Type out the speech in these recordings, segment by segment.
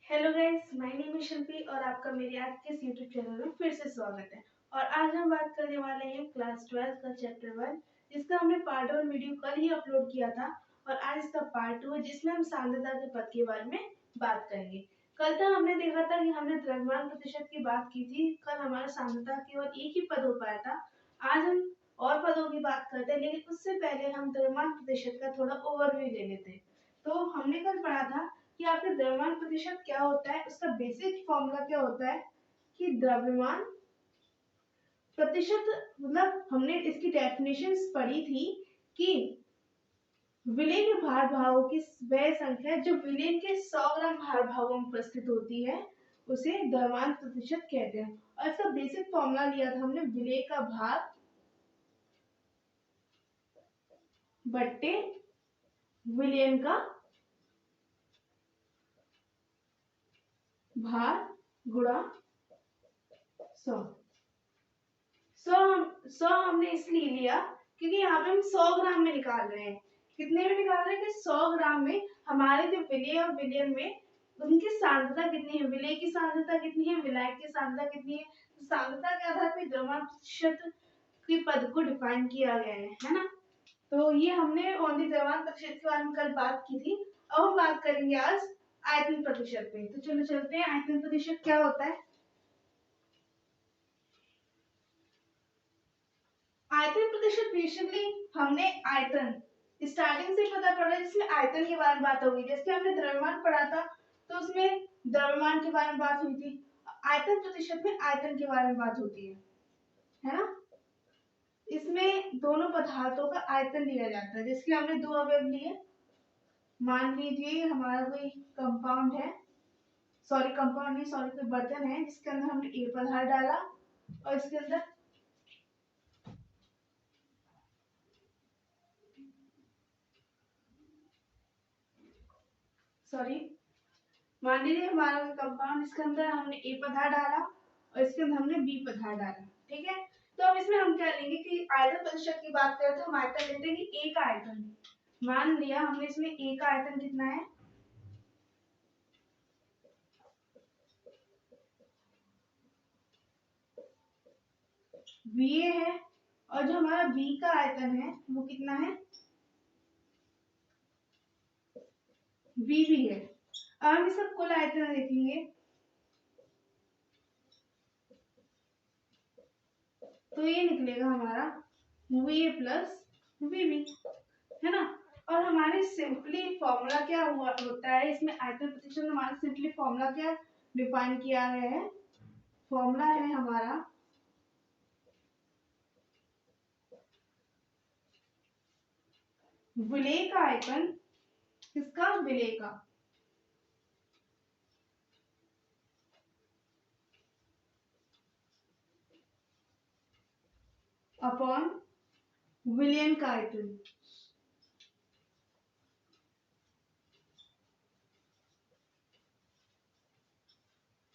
Hello guys, my name is Shilpi और आपका मेरे आज के इस यूट्यूब चैनल में फिर से स्वागत है। और आज हम बात करने वाले हैं क्लास 12 का चैप्टर 1, जिसका हमने पार्ट 1 वीडियो कल ही अपलोड किया था। और आज इसका पार्ट 2 है, जिसमें हम सांद्रता के पद के बारे में बात करेंगे। कल तक हमने देखा था कि हमने द्रव्यमान प्रतिशत की बात की थी। कल हमारा सांद्रता केवल एक ही पद हो पाया था। आज हम और पदों की बात करते हैं, लेकिन उससे पहले हम द्रव्यमान प्रतिशत का थोड़ा ओवरव्यू ले लेते हैं। तो हमने कल पढ़ा था कि आपके द्रव्यमान प्रतिशत क्या होता है, उसका बेसिक फॉर्मूला क्या होता है कि द्रव्यमान प्रतिशत, मतलब हमने इसकी डेफिनेशंस पढ़ी थी कि विलेय के भार भागों की वह संख्या जो विलेय के 100 ग्राम भार भागों में उपस्थित होती है, उसे द्रव्यमान प्रतिशत कहते हैं। और इसका बेसिक फॉर्मूला लिया था हमने, विलेय का भार बट्टे विलयन का भार गुणा 100। 100 हमने इसलिए लिया क्योंकि यहाँ पे हम 100 ग्राम में निकाल रहे हैं। कितने में निकाल रहे हैं कि 100 ग्राम में हमारे जो विलेय और विलयन में उनकी सांद्रता कितनी है, विलेय की सांद्रता कितनी है, विलायक की सांद्रता कितनी है। तो सांद्रता के आधार पर द्रव्यमान प्रतिशत के पद को डिफाइन किया गया है ना। तो ये हमने ओनली द्रव्यमान प्रतिशत के बारे में कल बात की थी। अब हम बात करेंगे आज आयतन प्रतिशत पे। तो चलो चलते हैं, आयतन प्रतिशत क्या होता है। आयतन प्रतिशत बेसिकली हमने आयतन स्टार्टिंग से पता पड़ा, जिसमें आयतन के बारे में बात होगी। जैसे हमने द्रव्यमान पढ़ा था तो उसमें द्रव्यमान के बारे में बात हुई थी। आयतन प्रतिशत में आयतन के बारे में बात होती है ना। इसमें दोनों पदार्थों का आयतन लिया जाता है। जैसे हमने दो अवयव लिए, मान लीजिए हमारा कोई कंपाउंड है, कंपाउंड नहीं, कोई बर्तन है जिसके अंदर हमने ए पदार्थ डाला और इसके अंदर मान लीजिए हमारा कंपाउंड, इसके अंदर हमने ए पदार्थ डाला और इसके अंदर हमने बी पदार्थ डाला। ठीक है, तो अब इसमें हम क्या लेंगे कि आयतन प्रतिशत की बात करें तो हम आयतन लेते हैं कि ए का आयतन। मान लिया हमने इसमें ए का आयतन कितना है, बी है, और जो हमारा बी का आयतन है वो कितना है, बी भी है। अब हम इसका कुल आयतन देखेंगे तो ये निकलेगा हमारा वी प्लस वी बी, है ना। और हमारे सिंपली फॉर्मूला क्या हुआ होता है इसमें आयतन प्रतिशत, हमारा सिंपली फॉर्मूला क्या डिफाइन किया गया है। फॉर्मूला है हमारा विलेय का आयतन, किसका, विलेय का, अपॉन विलयन का आयतन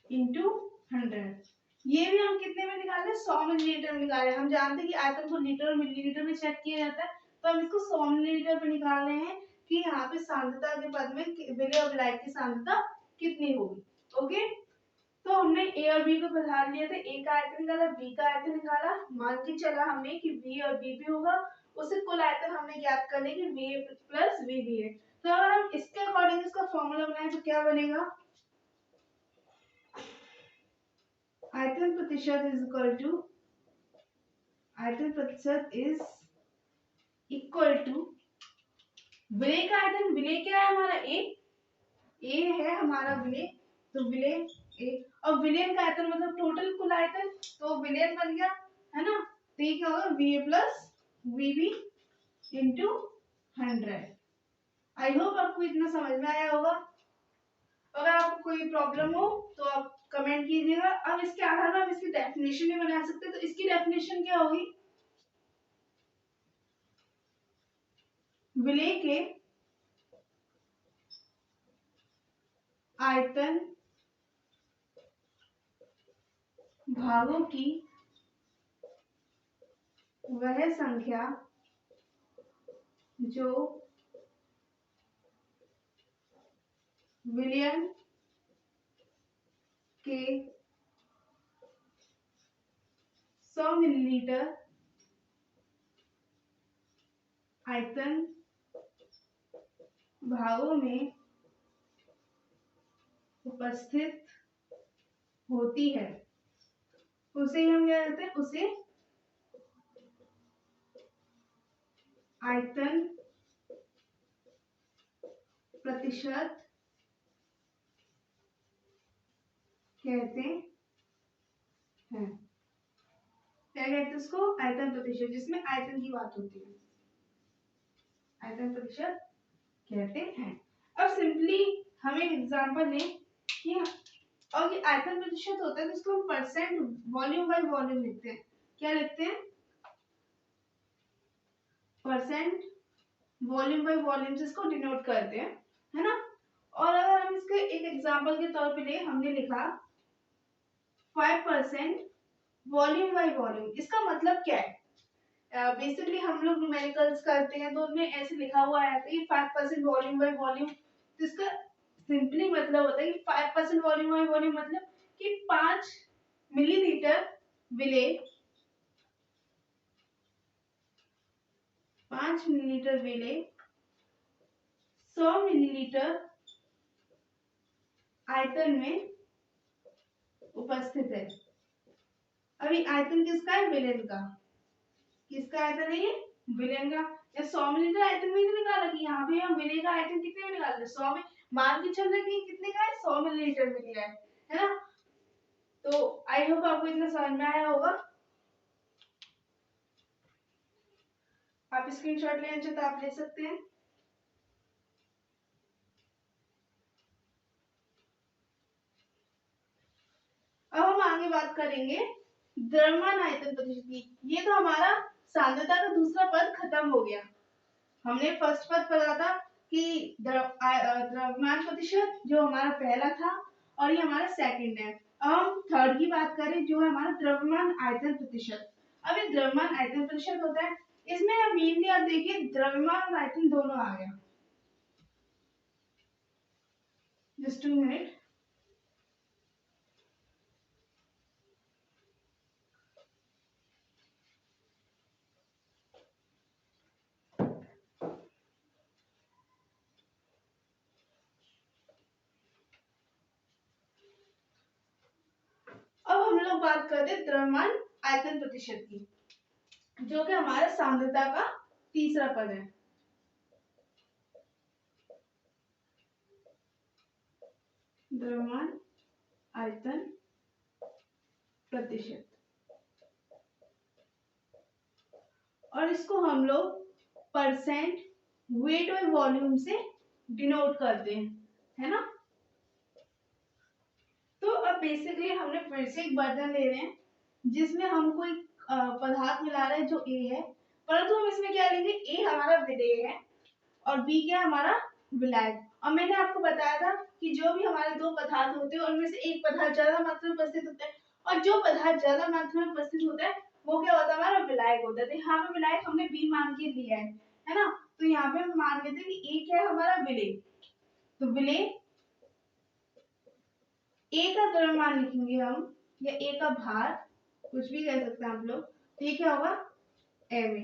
इंटू 100। ये भी हम कितने में निकाल रहे हैं, 100 मिलीलीटर में निकाल रहे हैं। हम जानते हैं कि आयतन को लीटर और मिलीलीटर में चेक किया जाता है, तो हम इसको 100 मिलीलीटर पे निकाल रहे हैं कि यहाँ पे सांद्रता के पद में विलेय और विलायक की सांद्रता कितनी होगी। ओके, तो हमने ए और बी को पदार्थ लिया था, ए का आयतन निकाला, बी का आयतन निकाला, मान के चला हमने कि बी और बी भी होगा, उससे कुल आयतन हमने ज्ञात कर लिया कि वी प्लस वी बी है। तो अगर हम इसके अकॉर्डिंग इसका फॉर्मूला बनाए तो क्या बनेगा, आयतन प्रतिशत इज इक्वल टू, आयतन प्रतिशत इज इक्वल टू विलेय का आयतन। विलेय क्या है हमारा, ए है हमारा विलेय, तो विलेय ए, और विलयन का आयतन मतलब टोटल कुल आयतन, तो विलयन बन गया, है ना। तो ये क्या होगा, V A plus V B into 100। I hope आपको इतना समझ में आया होगा। अगर आपको कोई प्रॉब्लम हो तो आप कमेंट कीजिएगा। अब इसके आधार पर आप इसकी डेफिनेशन भी बना सकते हैं। तो इसकी डेफिनेशन क्या होगी, विलेय के आयतन भागों की वह संख्या जो विलयन के 100 मिलीलीटर आयतन भागों में उपस्थित होती है उसे हम क्या कहते हैं, उसे आयतन प्रतिशत कहते हैं। क्या कहते हैं उसको? आयतन प्रतिशत, जिसमें आयतन की बात होती है, आयतन प्रतिशत कहते हैं। अब सिंपली हम एक एग्जांपल लें कि और ये आयतन प्रतिशत होता है तो इसको हम परसेंट वॉल्यूम बाय वॉल्यूम लिखते हैं। क्या लिखते हैं? परसेंट वॉल्यूम बाय वॉल्यूम से इसको डिनोट करते हैं, है ना। और अगर हम इसके एक एग्जांपल के तौर पे ले, हमने लिखा 5% वॉल्यूम बाय वॉल्यूम। इसका मतलब क्या है? बेसिकली हम लोग न्यूमेरिकल्स करते हैं तो उनमें ऐसे लिखा हुआ है कि 5% वॉल्यूम बाय वॉल्यूम। तो इसका सिंपली मतलब होता है कि 5% वॉल्यूम बाय वॉल्यूम मतलब कि 5 मिलीलीटर विले 5 मिलीलीटर विले 100 मिलीलीटर आयतन में उपस्थित है। अभी आयतन किसका है? विलेन का। किसका आयतन है ये? विलेन का। या 100 मिलीलीटर आयतन में ही निकाला कि यहाँ पे हम विले का आयतन कितने में निकाल रहे हैं? 100 में। मान के चल रहे कि कितने का है? 100 मिलीलीटर विले है ना। तो आई होप आपको इतना समझ में आया होगा। आप स्क्रीनशॉट लेना चाहे तो आप ले सकते हैं। अब हम आगे बात करेंगे द्रव्यमान आयतन प्रतिशत की। ये तो हमारा सांद्रता का दूसरा पद खत्म हो गया। हमने फर्स्ट पद पढ़ा था कि द्रव्यमान प्रतिशत जो हमारा पहला था और ये हमारा सेकंड है। अब हम थर्ड की बात करें जो है हमारा द्रव्यमान आयतन प्रतिशत। अब ये द्रव्यमान आयतन प्रतिशत होता है, इसमें मेनली आप देखिए द्रव्यमान और आयतन दोनों आ गया। Just 2 minute. अब हम लोग बात करते हैं द्रव्यमान आयतन प्रतिशत की, जो कि हमारा सांद्रता का तीसरा पद है। द्रव्यमान आयतन प्रतिशत, और इसको हम लोग परसेंट वेट और वॉल्यूम से डिनोट करते हैं, है ना। तो अब बेसिकली हमने फिर से एक बर्तन ले रहे हैं जिसमें हम कोई पदार्थ मिला रहे हैं जो ए है, परंतु हम इसमें क्या लेंगे? ए हमारा विलेय है और बी क्या हमारा विलायक। और मैंने आपको बताया था कि जो भी हमारे दो पदार्थ होते हैं उनमें से एक पदार्थ ज्यादा मात्रा में उपस्थित होता है और जो पदार्थ ज्यादा मात्रा में उपस्थित होता है वो क्या होता है? हमारा विलायक होता है। तो यहाँ पे विलायक हमने बी मान के लिया है ना। तो यहाँ पे हम मान लेते हैं कि ए क्या है? हमारा विलेय। तो विलेय ए का द्रव्यमान लिखेंगे हम, या ए का भार, कुछ भी कह सकते हैं आप लोग। तो ये क्या होगा? M A.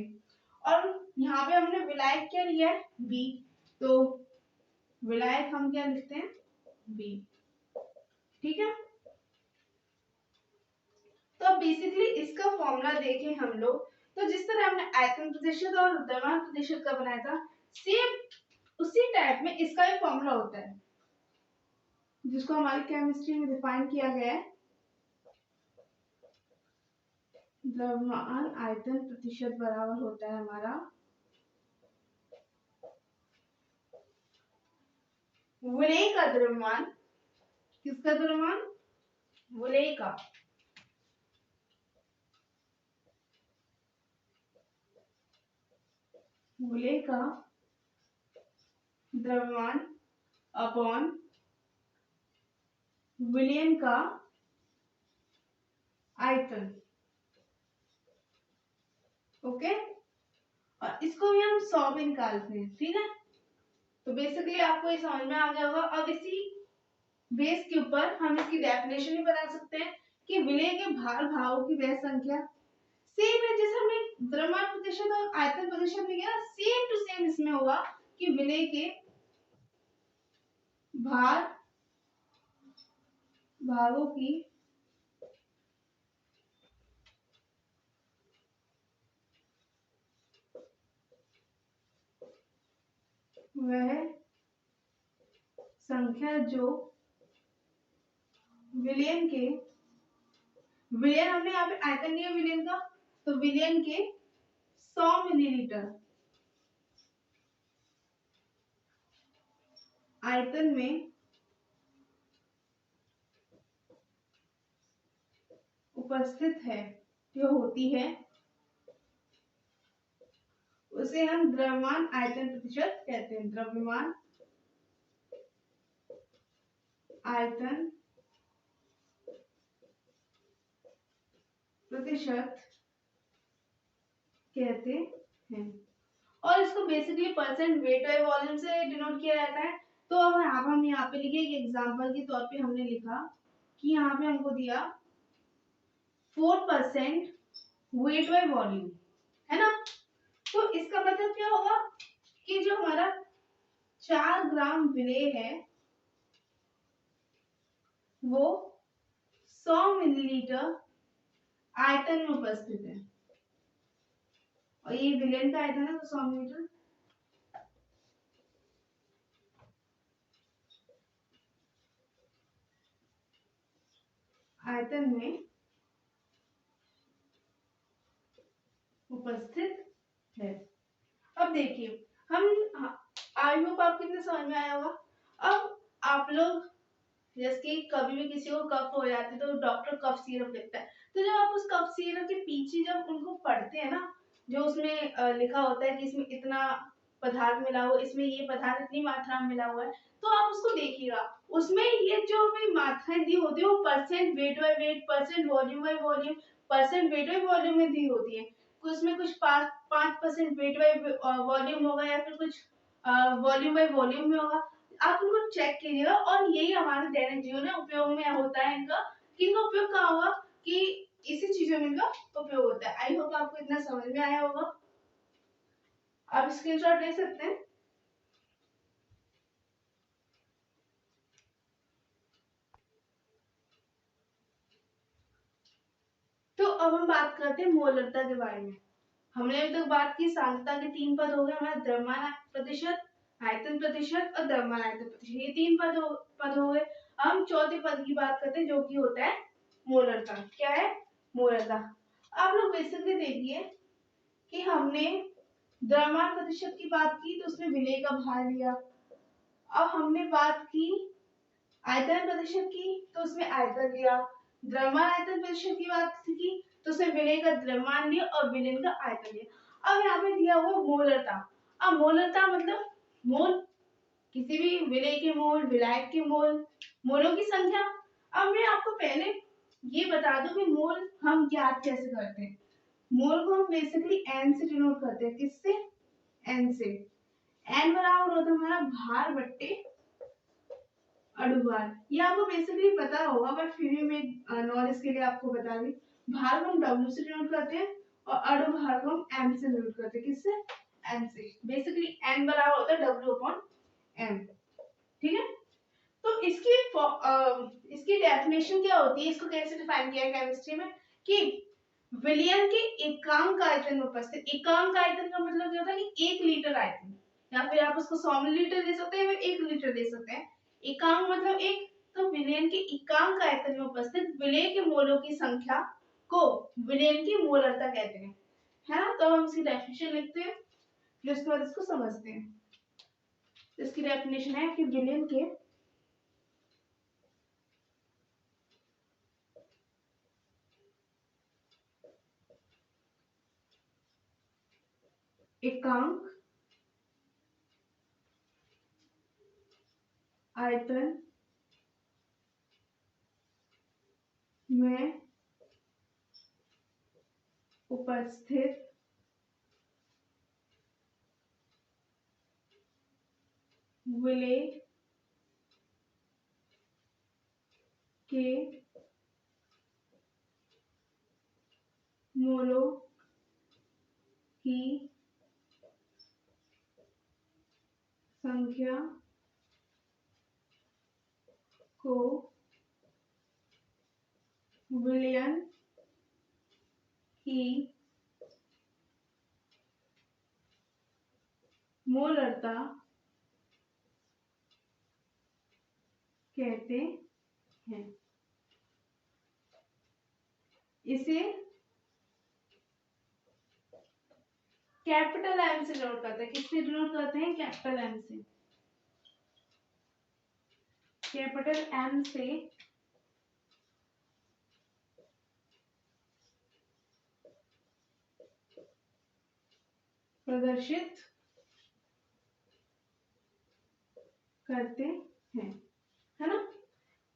और यहाँ पे हमने विलायक क्या लिया है? बी। तो विलायक हम क्या लिखते हैं? बी। ठीक है। तो बेसिकली इसका फॉर्मूला देखें हम लोग, तो जिस तरह हमने आयतन प्रतिशत और द्रव्यमान प्रतिशत का बनाया था, सेम उसी टाइप में इसका भी फॉर्मूला होता है जिसको हमारी केमिस्ट्री में डिफाइन किया गया है। द्रव्यमान आयतन प्रतिशत बराबर होता है हमारा विलेय का द्रव्यमान। किसका द्रव्यमान? विलेय का। विलेय का द्रव्यमान अपॉन विलयन का आयतन। ओके। और इसको भी हम 100 में निकालते हैं, ठीक है। तो बेसिकली आपको ये समझ में आ गया होगा। अब इसी बेस के ऊपर हम इसकी डेफिनेशन भी बता सकते हैं कि विलय के भार भावों की वह संख्या सेम है जैसे हमने द्रव्यमान प्रतिशत और आयतन प्रतिशत में किया, सेम टू सेम इसमें होगा कि विलय के भार भावों की वह संख्या जो विलयन के, विलयन हमने यहाँ पे आयतन लिया विलयन का, तो विलयन के 100 मिलीलीटर आयतन में उपस्थित है, जो होती है, उसे हम द्रव्यमान आयतन प्रतिशत कहते हैं। द्रव्यमान आयतन प्रतिशत कहते हैं और इसको बेसिकली परसेंट वेट और वॉल्यूम से डिनोट किया जाता है। तो अब हम यहाँ पे लिखे एक एग्जांपल के तौर पे हमने लिखा कि यहाँ पे हमको दिया 4% वेट बाय वॉल्यूम, है ना। तो इसका मतलब क्या होगा कि जो हमारा 4 ग्राम विलेय है वो 100 मिलीलीटर आयतन में उपस्थित है और ये विलेन का आयतन है तो 100 मिलीलीटर आयतन में उपस्थित है। अब देखिए हम, आई होप आपको इतना समझ में आया होगा। अब आप लोग जैसे कि कभी भी किसी को कफ हो जाती है तो डॉक्टर कफ सिरप लिखता है, तो जब आप उस कफ सिरप के पीछे जब उनको पढ़ते हैं ना, जो उसमें लिखा होता है कि इसमें इतना पदार्थ मिला हुआ, इसमें ये पदार्थ इतनी मात्रा में मिला हुआ है, तो आप उसको देखिएगा, उसमें ये जो भी मात्राएं दी होती है वो percent weight by weight, percent volume by volume, percent weight by volume में दी होती है। उसमें कुछ 5% वेट बाय वॉल्यूम होगा या फिर कुछ वॉल्यूम बाय वॉल्यूम में होगा। आप उनको चेक कीजिएगा और यही हमारे दैनिक जीवन में उपयोग में होता है इनका। किनका उपयोग कहाँ होगा कि इसी चीजों में इनका उपयोग होता है। आई होप आपको इतना समझ में आया होगा। आप स्क्रीनशॉट ले सकते हैं। तो अब हम बात करते हैं मोलरता के बारे में। हमने अभी तक बात की सांद्रता के 3 पद हो गए हमारा, द्रव्यमान प्रतिशत, आयतन प्रतिशत और द्रव्यमान आयतन प्रतिशत, ये 3 पद हो गए। हम चौथे पद की बात करते हैं जो कि होता है मोलरता। क्या है? मोलरता। आप लोग बेसिकली देखिए कि हमने द्रव्यमान प्रतिशत की बात की तो उसमें विलेय का भार लिया। अब हमने बात की आयतन प्रतिशत की तो उसमें आयतन लिया। द्रव्यमान आयतन प्रतिशत की बात की तो उसमें विलेय का द्रव्यमान लिया और विलेय का आयतन लिया। अब यहाँ पे दिया हुआ मोलरता। अब मोलरता मतलब मोल, किसी भी विलेय के मोल, विलायक के मोल, मोलों की संख्या। अब मैं आपको पहले ये बता दूं कि मोल हम ज्ञात कैसे करते हैं। मोल को हम बेसिकली एन से डिनोट करते हैं। किससे? एन से। एन बराबर होता है हमारा भार बट्टे अणुभार। ये आपको बेसिकली पता होगा बट फिर भी मैं नॉलेज के लिए आपको बता दी। भार को हम डब्ल्यू से डिनोट करते हैं और अणुभार को हम एम से डिनोट करते हैं। किससे? एम से। बेसिकली एन बराबर होता है डब्ल्यू अपॉन एम। ठीक है। तो इसकी डेफिनेशन क्या होती है, इसको कैसे डिफाइन किया है केमिस्ट्री में कि विलयन के एकांक आयतन में उपस्थित। एकांक आयतन का मतलब क्या होता है कि 1 लीटर आयतन, या फिर आप उसको 100 मिलीलीटर दे सकते हैं या 1 लीटर दे सकते हैं। एकांक मतलब एक, तो विलयन के एकांक आयतन में उपस्थित विलेय के मोलों की संख्या को विलयन की मोलरता कहते हैं, है ना। तो हम इसकी डेफिनेशन लिखते हैं, फिर उसके बाद इसको समझते हैं। इसकी डेफिनेशन है कि विलयन के एकांक आयतन में उपस्थित विलेय के मोलों की संख्या को विलयन की मोलरता कहते हैं। इसे कैपिटल एम से डिनोट करते हैं। किससे डिनोट करते हैं? कैपिटल एम से। कैपिटल एम से प्रदर्शित करते हैं, है ना।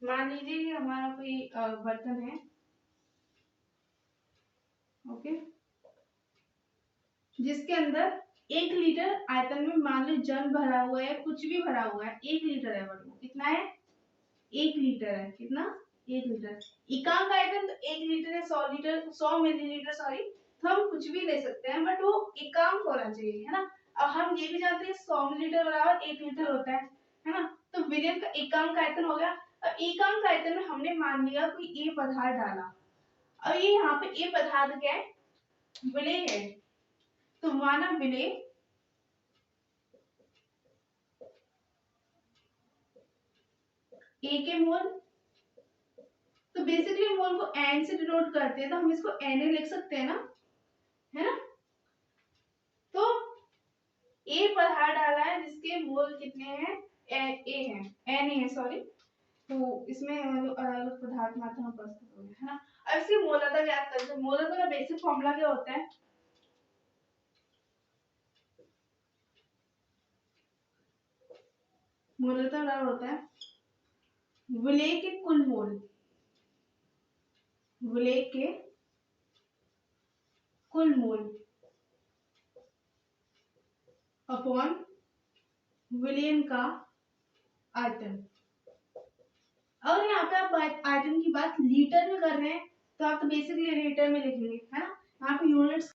मान लीजिए कि हमारा कोई बर्तन है, ओके, जिसके अंदर 1 लीटर आयतन में मान लो जल भरा हुआ है, कुछ भी भरा हुआ है, 1 लीटर है, बट वो कितना है? 1 लीटर है। कितना? 1 लीटर। एकांक आयतन तो 1 लीटर है, 100 लीटर, 100 मिलीलीटर, सॉरी, तो हम कुछ भी ले सकते हैं, बट वो एकांक होना चाहिए, है ना। अब हम ये भी जानते हैं 100 मिलीलीटर बराबर 1 लीटर होता है ना। तो विलयन का एकांक आयतन हो गया। अब एकांक आयतन में हमने मान लिया कोई ए पदार्थ डाला। अब ये यहाँ पे ए पदार्थ क्या है? विलय है। तो माना विलय ए के मोल, तो बेसिकली मोल को एन से डिनोट करते हैं, तो हम इसको एन लिख सकते हैं ना, है ना। तो ए पदार्थ डाला है जिसके मोल कितने हैं? ए है, एन है, सॉरी। तो इसमें मतलब अलग पदार्थ मात्रा हम प्रस्तुत हो गए, है ना। अब इसकी मोलता ज्ञात करते हैं। मोलता का बेसिक फॉर्मूला क्या होता है? मोलता क्या होता है? विलय के कुल मोल, विलय के कुल मोल अपॉन विलयन का आयतन। अगर यहाँ पे आप आयतन की बात लीटर में कर रहे हैं, तो आप तो बेसिकली लीटर में लिखेंगे, है ना। यहाँ पे यूनिट्स